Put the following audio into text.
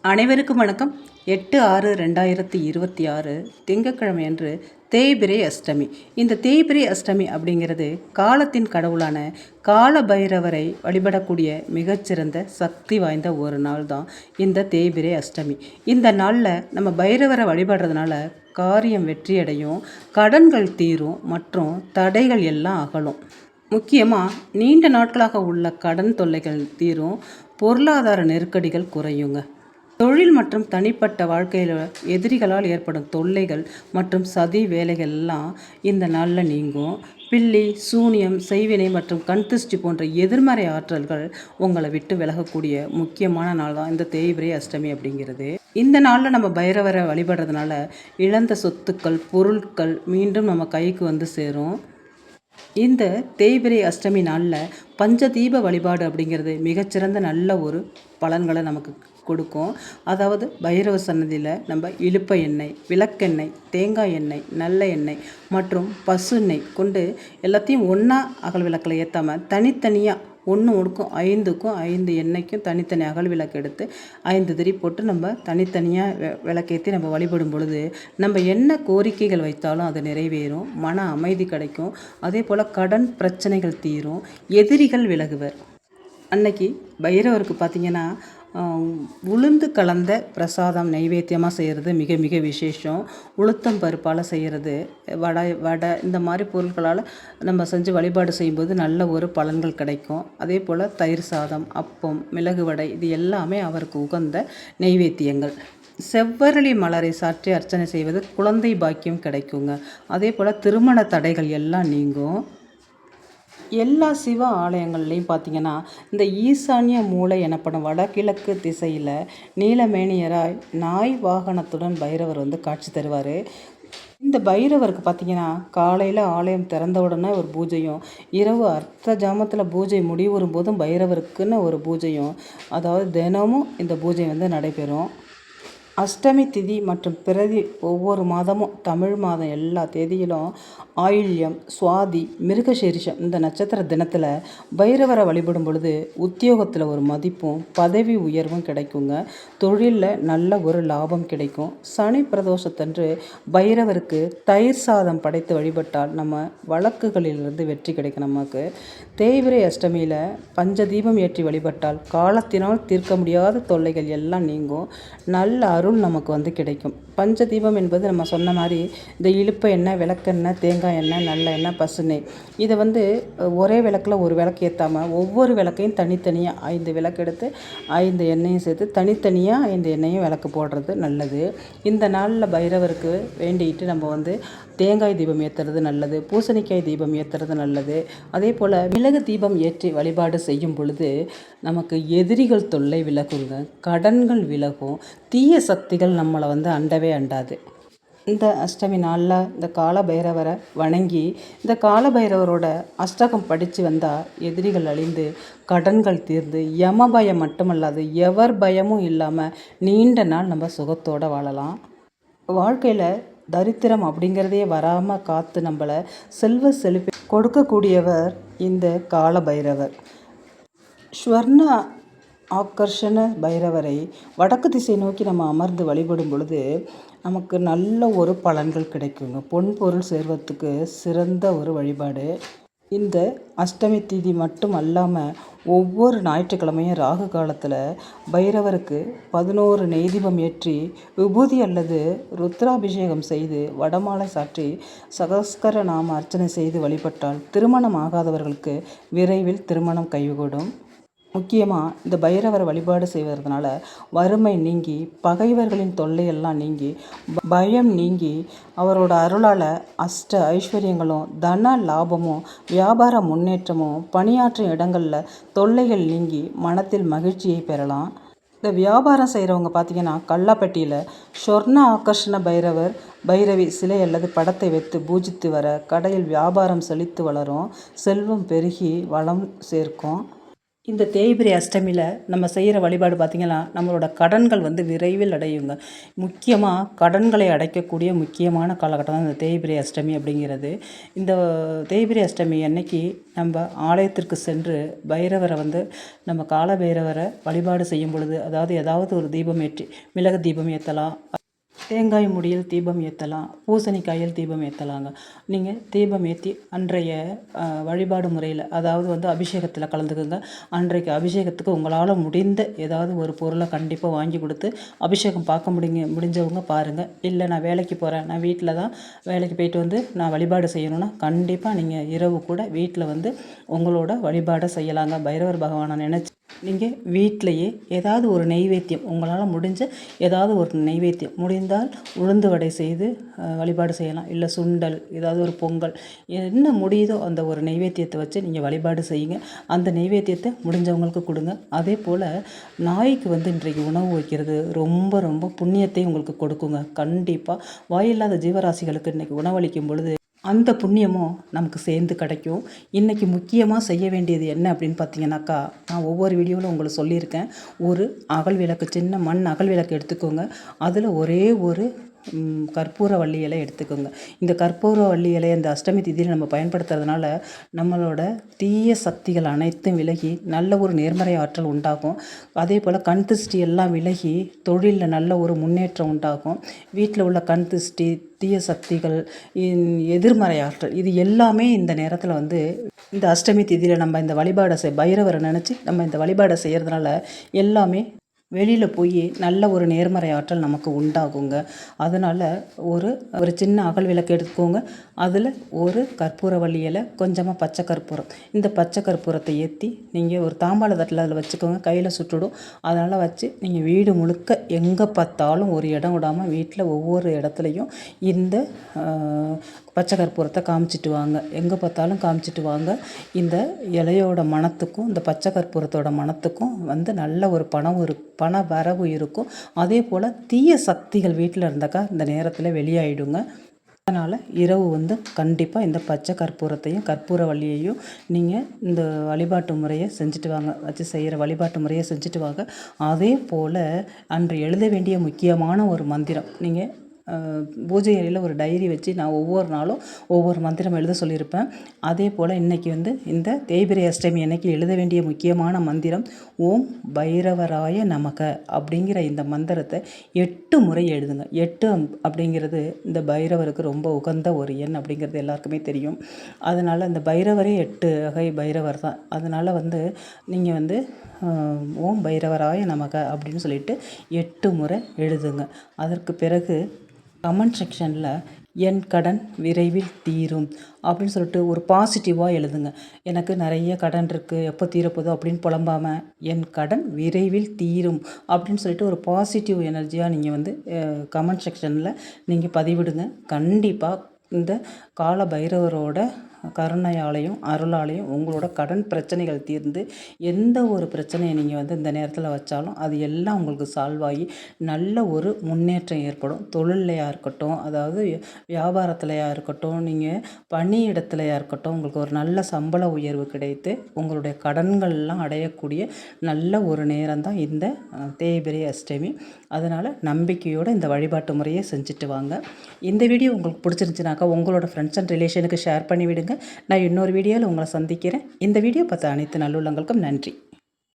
அனைவருக்கும் வணக்கம். 8/6/2026 திங்கட்கிழமை அன்று தேய்பிறை அஷ்டமி. இந்த தேய்பிறை அஷ்டமி அப்படிங்கிறது காலத்தின் கடவுளான கால பைரவரை வழிபடக்கூடிய மிகச்சிறந்த சக்தி வாய்ந்த ஒரு நாள் தான் இந்த தேய்பிறை அஷ்டமி. இந்த நாளில் நம்ம பைரவரை வழிபடுறதுனால காரியம் வெற்றியடையும், கடன்கள் தீரும் மற்றும் தடைகள் எல்லாம் அகலும். முக்கியமாக நீண்ட நாட்களாக உள்ள கடன் தொல்லைகள் தீரும், பொருளாதார நெருக்கடிகள் குறையுங்க. தொழில் மற்றும் தனிப்பட்ட வாழ்க்கையில் எதிரிகளால் ஏற்படும் தொல்லைகள் மற்றும் சதி வேலைகள் எல்லாம் இந்த நாளில் நீங்கும். பில்லி, சூனியம், செய்வினை மற்றும் கண்திஷ்டி போன்ற எதிர்மறை ஆற்றல்கள் உங்களை விட்டு விலகக்கூடிய முக்கியமான நாள் தான் இந்த தேய்பிறை அஷ்டமி அப்படிங்கிறது. இந்த நாளில் நம்ம பைரவரை வழிபடுறதுனால இழந்த சொத்துக்கள், பொருட்கள் மீண்டும் நம்ம கைக்கு வந்து சேரும். இந்த தேய்பிறை அஷ்டமி நாளில் பஞ்சதீப வழிபாடு அப்படிங்கிறது மிகச்சிறந்த நல்ல ஒரு பலன்களை நமக்கு கொடுக்கும். அதாவது பைரவ சன்னதியில் நம்ம இலுப்பை எண்ணெய், விளக்கெண்ணெய், தேங்காய் எண்ணெய், நல்ல எண்ணெய் மற்றும் பசு எண்ணெய் கொண்டு எல்லாத்தையும் ஒன்றா அகல் விளக்கில் ஏற்றாமல் தனித்தனியாக 5 எண்ணெய்க்கும் தனித்தனி அகல் விளக்கு எடுத்து 5 திரி போட்டு நம்ம தனித்தனியாக விளக்கேற்றி நம்ம வழிபடும் பொழுது நம்ம என்ன கோரிக்கைகள் வைத்தாலும் அது நிறைவேறும், மன அமைதி கிடைக்கும். அதே போல் கடன் பிரச்சனைகள் தீரும், எதிரிகள் விலகுவர். அன்னைக்கு பைரவருக்கு பார்த்திங்கன்னா உளுந்து கலந்த பிரசாதம் நைவேத்தியமாக செய்கிறது மிக மிக விசேஷம். உளுத்தம் பருப்பால் செய்கிறது, வடை இந்த மாதிரி பொருட்களால் நம்ம செஞ்சு வழிபாடு செய்யும்போது நல்ல ஒரு பலன்கள் கிடைக்கும். அதே போல் தயிர் சாதம், அப்பம், மிளகு வடை இது எல்லாமே அவருக்கு உகந்த நைவேத்தியங்கள். செவ்வரளி மலரை சாற்றி அர்ச்சனை செய்வது குழந்தை பாக்கியம் கிடைக்குங்க. அதே போல் திருமண தடைகள் எல்லாம் நீங்கும். எல்லா சிவ ஆலயங்கள்லேயும் பார்த்திங்கன்னா இந்த ஈசான்ய மூலை எனப்படும் வடகிழக்கு திசையில் நீலமேனியராய் நாய் வாகனத்துடன் பைரவர் வந்து காட்சி தருவார். இந்த பைரவருக்கு பார்த்திங்கன்னா காலையில் ஆலயம் திறந்த உடனே ஒரு பூஜையும், இரவு அர்த்த ஜாமத்தில் பூஜை முடிவுறும் போதும் பைரவருக்குன்னு ஒரு பூஜையும், அதாவது தினமும் இந்த பூஜை வந்து நடைபெறும். அஷ்டமி திதி மற்றும் பிரதி ஒவ்வொரு மாதமும் தமிழ் மாதம் எல்லா தேதியிலும் ஆயில்யம், சுவாதி, மிருகசீரிஷம் இந்த நட்சத்திர தினத்தில் பைரவரை வழிபடும் பொழுது உத்தியோகத்தில் ஒரு மதிப்பும் பதவி உயர்வும் கிடைக்குங்க. தொழிலில் நல்ல ஒரு லாபம் கிடைக்கும். சனி பிரதோஷத்தன்று பைரவருக்கு தயிர் சாதம் படைத்து வழிபட்டால் நம்ம வழக்குகளிலிருந்து வெற்றி கிடைக்கும். நமக்கு தேய்பிறை அஷ்டமியில் பஞ்சதீபம் ஏற்றி வழிபட்டால் காலத்தினால் தீர்க்க முடியாத தொல்லைகள் எல்லாம் நீங்கும், நல்ல அருள் நமக்கு வந்து கிடைக்கும். பஞ்சதீபம் என்பது நம்ம சொன்ன மாதிரி இந்த இலுப்பை எண்ணெய், விளக்கெண்ணெய், தேங்காய் எண்ணெய், நல்ல எண்ணெய், பசுநெய் இதை வந்து ஒரே விளக்கில் ஒரு விளக்கு ஏற்றாமல் ஒவ்வொரு விளக்கையும் தனித்தனியாக 5 விளக்கு எடுத்து 5 எண்ணெயும் சேர்த்து தனித்தனியாக 5 எண்ணெயும் விளக்கு போடுறது நல்லது. இந்த நாளில் பைரவருக்கு வேண்டிட்டு நம்ம வந்து தேங்காய் தீபம் ஏற்றுறது நல்லது, பூசணிக்காய் தீபம் ஏற்றுறது நல்லது. அதே போல் மிளகு தீபம் ஏற்றி வழிபாடு செய்யும் பொழுது நமக்கு எதிரிகள் தொல்லை விலகுங்க, கடன்கள் விலகும், தீய சக்திகள் நம்மளை வந்து அண்டவே அண்டாது. இந்த அஷ்டமி நாளில் இந்த கால பைரவரை வணங்கி இந்த கால பைரவரோட அஷ்டகம் படித்து வந்தால் எதிரிகள் அழிந்து கடன்கள் தீர்ந்து யம பயம் மட்டுமல்லாது எவர் பயமும் இல்லாமல் நீண்ட நாள் நம்ம சுகத்தோடு வாழலாம். வாழ்க்கையில் தரித்திரம் அப்படிங்கிறதே வராமல் காத்து நம்மளை செல்வ செழிப்பை கொடுக்கக்கூடியவர் இந்த கால பைரவர். ஸ்வர்ண ஆக்கர்ஷண பைரவரை வடக்கு திசை நோக்கி நம்ம அமர்ந்து வழிபடும் பொழுது நமக்கு நல்ல ஒரு பலன்கள் கிடைக்குங்க. பொன் பொருள் சேர்வதற்கு சிறந்த ஒரு வழிபாடு. இந்த அஷ்டமி திதி மட்டும் அல்லாமல் ஒவ்வொரு ஞாயிற்றுக்கிழமையும் ராகு காலத்தில் பைரவருக்கு 11 நெய்தீபம் ஏற்றி விபூதி அல்லது ருத்ராபிஷேகம் செய்து வடமாலை சாற்றி சகஸ்கர நாம அர்ச்சனை செய்து வழிபட்டால் திருமணம் ஆகாதவர்களுக்கு விரைவில் திருமணம் கைகூடும். முக்கியமாக இந்த பைரவரை வழிபாடு செய்வதனால வறுமை நீங்கி, பகைவர்களின் தொல்லையெல்லாம் நீங்கி, பயம் நீங்கி, அவரோட அருளால் அஷ்ட ஐஸ்வர்யங்களும் தன லாபமும் வியாபார முன்னேற்றமும் பணியாற்றும் இடங்களில் தொல்லைகள் நீங்கி மனத்தில் மகிழ்ச்சியை பெறலாம். இந்த வியாபாரம் செய்கிறவங்க பார்த்திங்கன்னா கல்லாப்பட்டியில் ஸ்வர்ண ஆக்கர்ஷண பைரவர், பைரவி சிலை அல்லது படத்தை வைத்து பூஜித்து வர கடையில் வியாபாரம் செழித்து வளரும், செல்வம் பெருகி வளம் சேர்க்கும். இந்த தேய்பிறை அஷ்டமியில் நம்ம செய்கிற வழிபாடு பார்த்திங்கன்னா நம்மளோட கடன்கள் வந்து விரைவில் அடையுங்க. முக்கியமாக கடன்களை அடைக்கக்கூடிய முக்கியமான காலகட்டம் தான் இந்த தேய்பிறை அஷ்டமி அப்படிங்கிறது. இந்த தேய்பிறை அஷ்டமி அன்னைக்கு நம்ம ஆலயத்திற்கு சென்று பைரவரை வந்து நம்ம கால பைரவரை வழிபாடு செய்யும் பொழுது, அதாவது ஏதாவது ஒரு தீபம் ஏற்றி மிளகு தீபம் ஏற்றலாம், தேங்காய் முடியில் தீபம் ஏற்றலாம், பூசணிக்காயில் தீபம் ஏற்றலாங்க. நீங்கள் தீபம் ஏற்றி அன்றைய வழிபாடு முறையில், அதாவது வந்து அபிஷேகத்தில் கலந்துக்குங்க. அன்றைக்கு அபிஷேகத்துக்கு உங்களால் முடிந்த ஏதாவது ஒரு பொருளை கண்டிப்பாக வாங்கி கொடுத்து அபிஷேகம் பார்க்க முடிஞ்சவங்க பாருங்கள். இல்லை நான் வேலைக்கு போகிறேன், நான் வீட்டில் தான் வேலைக்கு போயிட்டு வந்து நான் வழிபாடு செய்யணும்னா கண்டிப்பாக நீங்கள் இரவு கூட வீட்டில் வந்து உங்களோட வழிபாடை செய்யலாங்க. பைரவர் பகவானை நினச்சி நீங்கள் வீட்டிலையே ஏதாவது ஒரு நெய்வேத்தியம், உங்களால் முடிஞ்ச ஏதாவது ஒரு நெய்வேத்தியம், முடிந்தால் உளுந்து வடை செய்து வழிபாடு செய்யலாம். இல்லை சுண்டல், ஏதாவது ஒரு பொங்கல், என்ன முடியுதோ அந்த ஒரு நெய்வேத்தியத்தை வச்சு நீங்கள் வழிபாடு செய்யுங்க. அந்த நெய்வேத்தியத்தை முடிஞ்சவங்களுக்கு கொடுங்க. அதே போல் நாய்க்கு வந்து இன்றைக்கு உணவு வைக்கிறது ரொம்ப ரொம்ப புண்ணியத்தை உங்களுக்கு கொடுக்குங்க. கண்டிப்பாக வாயில்லாத ஜீவராசிகளுக்கு இன்றைக்கி உணவளிக்கும் பொழுது அந்த புண்ணியமும் நமக்கு சேர்ந்து கிடைக்கும். இன்றைக்கி முக்கியமாக செய்ய வேண்டியது என்ன அப்படின்னு பார்த்தீங்கன்னாக்கா, நான் ஒவ்வொரு வீடியோவில் உங்களுக்கு சொல்லியிருக்கேன். ஒரு அகல் விளக்கு, சின்ன மண் அகல் விளக்கு எடுத்துக்கோங்க. அதில் ஒரே ஒரு கற்பூரவள்ளி இலை எடுத்துக்கோங்க. இந்த கற்பூரவள்ளி இலையை இந்த அஷ்டமி திதியில் நம்ம பயன்படுத்துறதுனால நம்மளோட தீய சக்திகள் அனைத்தும் விலகி நல்ல ஒரு நேர்மறை ஆற்றல் உண்டாகும். அதே போல் கண் திருஷ்டி எல்லாம் விலகி தொழிலில் நல்ல ஒரு முன்னேற்றம் உண்டாகும். வீட்டில் உள்ள கண் திருஷ்டி, தீய சக்திகள், எதிர்மறை ஆற்றல், இது எல்லாமே இந்த நேரத்தில் வந்து இந்த அஷ்டமி திதியில் நம்ம இந்த வழிபாடை பைரவரை நினச்சி நம்ம இந்த வழிபாடை செய்கிறதுனால எல்லாமே வெளியில் போய் நல்ல ஒரு நேர்மறை ஆற்றல் நமக்கு உண்டாகுங்க. அதனால் ஒரு சின்ன அகல் விளக்கு எடுத்துக்கோங்க. அதில் ஒரு கற்பூரவள்ளி இலை, கொஞ்சமாக பச்சை கற்பூரம். இந்த பச்சை கற்பூரத்தை ஏற்றி நீங்கள் ஒரு தாம்பாள தட்டில் அதில் வச்சுக்கோங்க. கையில் சுட்டுடும். அதனால் வச்சு நீங்கள் வீடு முழுக்க எங்கே பார்த்தாலும் ஒரு இடம் விடாமல் வீட்டில் ஒவ்வொரு இடத்துலையும் இந்த பச்சை கற்பூரத்தை காமிச்சிட்டு வாங்க. எங்கே பார்த்தாலும் காமிச்சிட்டு வாங்க. இந்த இலையோட மணத்துக்கும் இந்த பச்சை கற்பூரத்தோட மணத்துக்கும் வந்து நல்ல ஒரு பண வரவு இருக்கும். அதே போல் தீய சக்திகள் வீட்டில் இருந்தாக்கா இந்த நேரத்தில் வெளியாயிடுங்க. அதனால் இரவு வந்து கண்டிப்பாக இந்த பச்சை கற்பூரத்தையும் கற்பூரவள்ளியையும் நீங்கள் இந்த வழிபாட்டு முறையை செஞ்சுட்டு வாங்க. வச்சு செய்கிற வழிபாட்டு முறையை செஞ்சுட்டு வாங்க. அதே போல் அன்று எழுத வேண்டிய முக்கியமான ஒரு மந்திரம், நீங்கள் பூஜை அறையில் ஒரு டைரி வச்சு நான் ஒவ்வொரு நாளும் ஒவ்வொரு மந்திரம் எழுத சொல்லியிருப்பேன். அதே போல் இன்றைக்கி வந்து இந்த தேய்பிறை அஷ்டமி அன்னைக்கு எழுத வேண்டிய முக்கியமான மந்திரம் ஓம் பைரவராய நமக அப்படிங்கிற இந்த மந்திரத்தை 8 முறை எழுதுங்க. 8 அப்படிங்கிறது இந்த பைரவருக்கு ரொம்ப உகந்த ஒரு எண் அப்படிங்கிறது எல்லாருக்குமே தெரியும். அதனால் இந்த பைரவரே 8 வகை பைரவர் தான். அதனால் வந்து நீங்கள் வந்து ஓம் பைரவராய நமக அப்படின்னு சொல்லிட்டு 8 முறை எழுதுங்க. அதற்கு பிறகு கமெண்ட் செக்ஷனில் என் கடன் விரைவில் தீரும் அப்படின்னு சொல்லிட்டு ஒரு பாசிட்டிவாக எழுதுங்க. எனக்கு நிறைய கடன் இருக்குது, எப்போ தீரப்போதோ அப்படின்னு புலம்பாமல் என் கடன் விரைவில் தீரும் அப்படின்னு சொல்லிட்டு ஒரு பாசிட்டிவ் எனர்ஜியாக நீங்கள் வந்து கமெண்ட் செக்ஷனில் நீங்கள் பதிவிடுங்க. கண்டிப்பாக இந்த கால பைரவரோட கருணையாலையும் அருளாலையும் உங்களோட கடன் பிரச்சனைகள் தீர்ந்து எந்த ஒரு பிரச்சனையை நீங்கள் வந்து இந்த நேரத்தில் வச்சாலும் அது எல்லாம் உங்களுக்கு சால்வ் ஆகி நல்ல ஒரு முன்னேற்றம் ஏற்படும். தொழிலையாக இருக்கட்டும், அதாவது வியாபாரத்துலையா இருக்கட்டும், நீங்கள் பணியிடத்துலையா இருக்கட்டும், உங்களுக்கு ஒரு நல்ல சம்பள உயர்வு கிடைத்து உங்களுடைய கடன்கள்லாம் அடையக்கூடிய நல்ல ஒரு நேரம் தான் இந்த தேய்பிறை அஷ்டமி. அதனால் நம்பிக்கையோடு இந்த வழிபாட்டு முறையை செஞ்சுட்டு வாங்க. இந்த வீடியோ உங்களுக்கு பிடிச்சிருந்துச்சுனாக்கா உங்களோட ஃப்ரெண்ட்ஸ் அண்ட் ரிலேஷனுக்கு ஷேர் பண்ணி விடுங்க. நான் இன்னொரு வீடியோவில் உங்களை சந்திக்கிறேன். இந்த வீடியோ பார்த்த அனைத்து நல்லுள்ளங்களுக்கும் நன்றி.